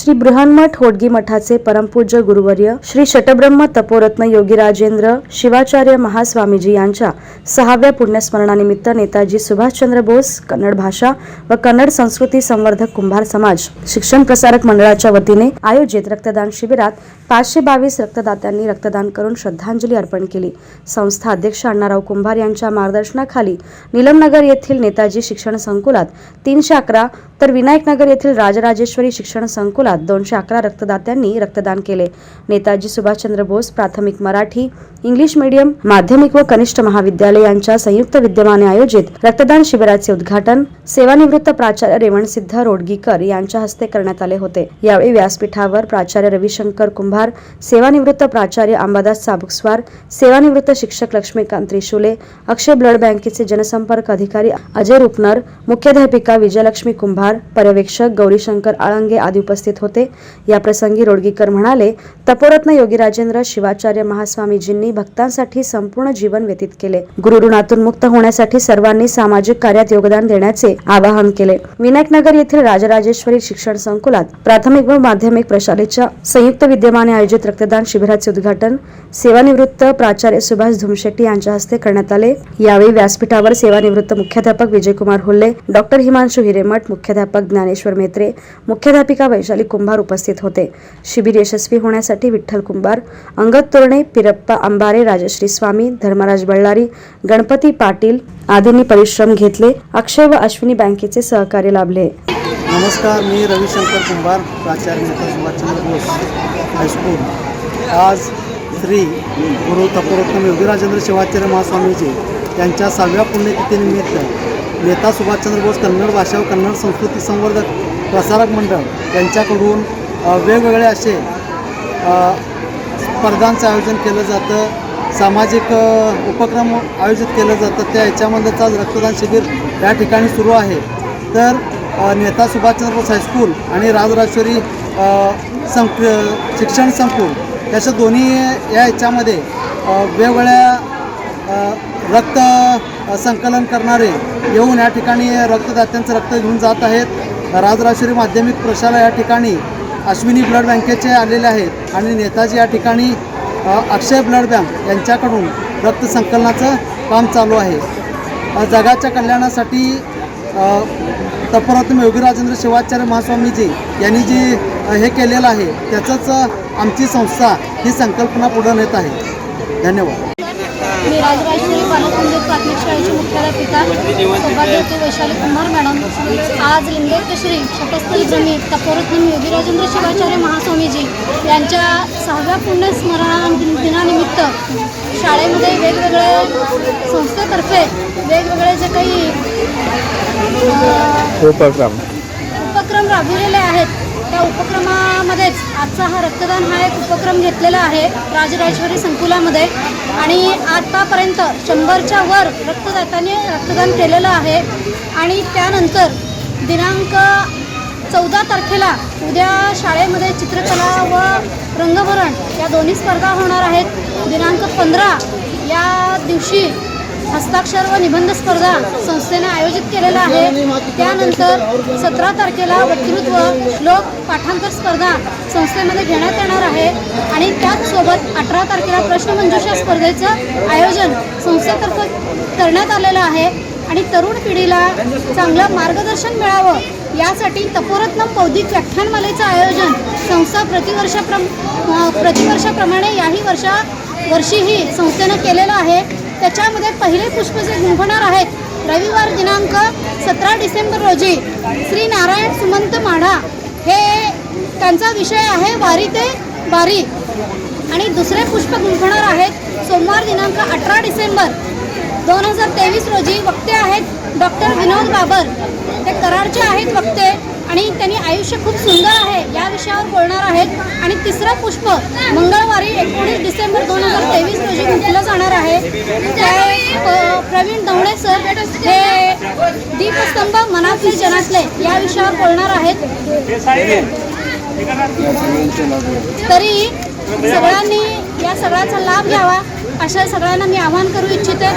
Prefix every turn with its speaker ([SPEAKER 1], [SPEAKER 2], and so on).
[SPEAKER 1] श्री बृहन्मठ होडगी मठाचे परमपूज्य गुरुवर्य श्री शटब्रह्म तपोरत्न योगी राजेंद्र शिवाचार्य महास्वामीजी यांच्या 6व्या पुण्यस्मरणानिमित्त नेताजी सुभाषचंद्र बोस कन्नड भाषा व कन्नड संस्कृती संवर्धक कुंभार समाज शिक्षण प्रसारक मंडळाच्या वतीने आयोजित रक्तदान शिबिरात 522 रक्तदात्यांनी रक्तदान करून श्रद्धांजली अर्पण केली। संस्था अध्यक्ष अण्णाराव कुंभार यांच्या मार्गदर्शनाखाली नीलमनगर येथील नेताजी शिक्षण संकुलात 311 तर विनायकनगर येथील राजराजेश्वरी शिक्षण संकुलात 211 रक्तदात्यांनी रक्तदान केले। नेताजी सुभाषचंद्र बोस प्राथमिक मराठी इंग्लिश मीडियम माध्यमिक व कनिष्ठ महाविद्यालय यांच्या संयुक्त विद्यमाने आयोजित रक्तदान शिबिराचे उद्घाटन सेवानिवृत्त प्राचार्य रेवणसिद्ध रोडगीकर यांच्या हस्ते करण्यात आले होते। यावेळी व्यासपीठावर प्राचार्य रविशंकर कुंभार, सेवानिवृत्त प्राचार्य अंबादास चाबुकस्वार, सेवानिवृत्त शिक्षक लक्ष्मीकांत त्रिशूले, अक्षय ब्लड बँकेचे जनसंपर्क अधिकारी अजय रुपनर, मुख्याध्यापिका विजयलक्ष्मी कुंभार, पर्यवेक्षक गौरीशंकर आळंगे आदी उपस्थित होते। या प्रसंगी रोडगीकर म्हणाले, तपोरत्न योगी राजेंद्र शिवाचार्य महास्वामीजींनी भक्तांसाठी संपूर्ण जीवन व्यतीत केले। गुरुऋणातून मुक्त होण्यासाठी सर्वांनी सामाजिक कार्यात योगदान देण्याचे आवाहन केले। विनायकनगर येथील राजराजेश्वरी शिक्षण संकुलात प्राथमिक व माध्यमिक प्रशालेच्या संयुक्त विद्यमाने आयोजित रक्तदान शिबिराचे उद्घाटन सेवानिवृत्त प्राचार्य सुभाष धुमशेट्टी यांच्या हस्ते करण्यात आले। यावेळी व्यासपीठावर सेवानिवृत्त मुख्याध्यापक विजयकुमार हुल्ले, डॉक्टर हिमांशु हिरेमठ, मुख्याध्यापक ज्ञानेश्वर मेत्रे, मुख्याध्यापिका वैशाली कुंभार उपस्थित होते। शिबिर यशस्वी होण्यासाठी विठ्ठल कुंभार, अंगद तोरणे, पिरप्पा अंबारे, राजश्री स्वामी, धर्मराज बल्लारी, गणपती पाटील आदींनी परिश्रम घेतले। अक्षय व अश्विनी बँकेचे सहकार्य लाभले।
[SPEAKER 2] नमस्कार, मी रविशंकर कुंभार, प्राचार्य नेता सुभाषचंद्र बोस हायस्कूल। आज श्री गुरु तपोरत्न योगी राजेंद्र शिवाचार्य महास्वामीजी यांच्या 6व्या पुण्यतिथीनिमित्त नेता सुभाषचंद्र बोस कन्नड भाषा व कन्नड संस्कृती संवर्धक प्रसारक मंडळ यांच्याकडून वेगवेगळे असे स्पर्धांचं आयोजन केलं जातं, सामाजिक उपक्रम आयोजित केलं जातं। त्या याच्यामध्येच आज रक्तदान शिबिर या ठिकाणी सुरू आहे। तर नेता सुभाषचंद्र बोस हायस्कूल आणि राजराजेश्वरी शिक्षण संकुल याच्या दोन्ही या याच्यामध्ये वेगवेगळ्या रक्त संकलन करणारे येऊन या ठिकाणी रक्तदात्यांचं रक्त घेऊन जात आहेत। राजराजेश्वरी माध्यमिक प्रशाला या ठिकाणी अश्विनी ब्लड बँकेचे आलेले आहेत आणि नेताजी या ठिकाणी अक्षय ब्लड बँक यांच्याकडून रक्त संकलनाचं काम चालू आहे। जगाच्या कल्याणासाठी तपोरत्न योगी राजेंद्र शिवाचार्य महास्वामीजी यांनी जे हे केलेलं आहे त्याचंच आमची संस्था ही संकल्पना पुढे नेत आहे। धन्यवाद।
[SPEAKER 3] मी राजराजेश्वरी बालकेंद्र प्राथमिक शाळेची मुख्याध्यापिका सौभाग्यवती वैशाली कुंभार मॅडम आज लिंगोत्तश्री शतस्थल जमी तपोरत्न योगी राजेंद्र शिवाचार्य महास्वामीजी यांच्या 6व्या पुण्यस्मरण दिनानिमित्त शाळेमध्ये वेगवेगळे संस्थेतर्फे वेगवेगळे जे काही उपक्रम राबविलेले आहेत त्या उपक्रमामध्येच आजचा हा रक्तदान हा एक उपक्रम घेतलेला आहे राजराजेश्वरी संकुलामध्ये आणि आतापर्यंत 100च्या वर रक्तदात्यांनी रक्तदान केलेलं आहे। आणि त्यानंतर दिनांक 14 तारखेला उद्या शाळेमध्ये चित्रकला व रंगभरण या दोन्ही स्पर्धा होणार आहेत। दिनांक 15 या दिवशी हस्ताक्षर व निबंध स्पर्धा संस्थेने आयोजित केलेला आहे। त्यानंतर 17 तारखेला वक्तृत्व श्लोक पाठांतर स्पर्धा संस्थेमध्ये घेण्यात येणार आहे आणि त्याचसोबत 18 तारखेला प्रश्नमंजुषा स्पर्धेचं आयोजन संस्थेतर्फे करण्यात आलेलं आहे। आणि तरुण पिढीला चांगलं मार्गदर्शन मिळावं यासाठी तपोरत्न बौद्धिक व्याख्यानमालेचं आयोजन संस्था प्रतिवर्षाप्रमाणे याही वर्षीही संस्थेनं केलेलं आहे। त्याच्यामध्ये पहिले पुष्प जे गुंफणार आहेत रविवार दिनांक 17 डिसेंबर रोजी श्री नारायण सुमंत माढा हे त्यांचा विषय आहे वारी ते बारी। आणि दुसरे पुष्प गुंफणार आहेत सोमवार दिनांक 18 डिसेंबर 2023 रोजी वक्ते आहेत डॉक्टर विनोद बाबर, ते कराडचे आहेत वक्ते आणि त्यांनी आयुष्य खूप सुंदर आहे या विषयावर बोलणार आहेत। आणि तिसरं पुष्प मंगळवारी 19 डिसेंबर 2023 रोजी गुंफलं जाणार आहे। प्रवीण दवणे सर हे दीपस्तंभ मनातले जनातले या विषयावर बोलणार आहेत। तरी सगळ्यांनी या सगळ्याचा लाभ घ्यावा अशा सगळ्यांना मी आवाहन करू इच्छिते।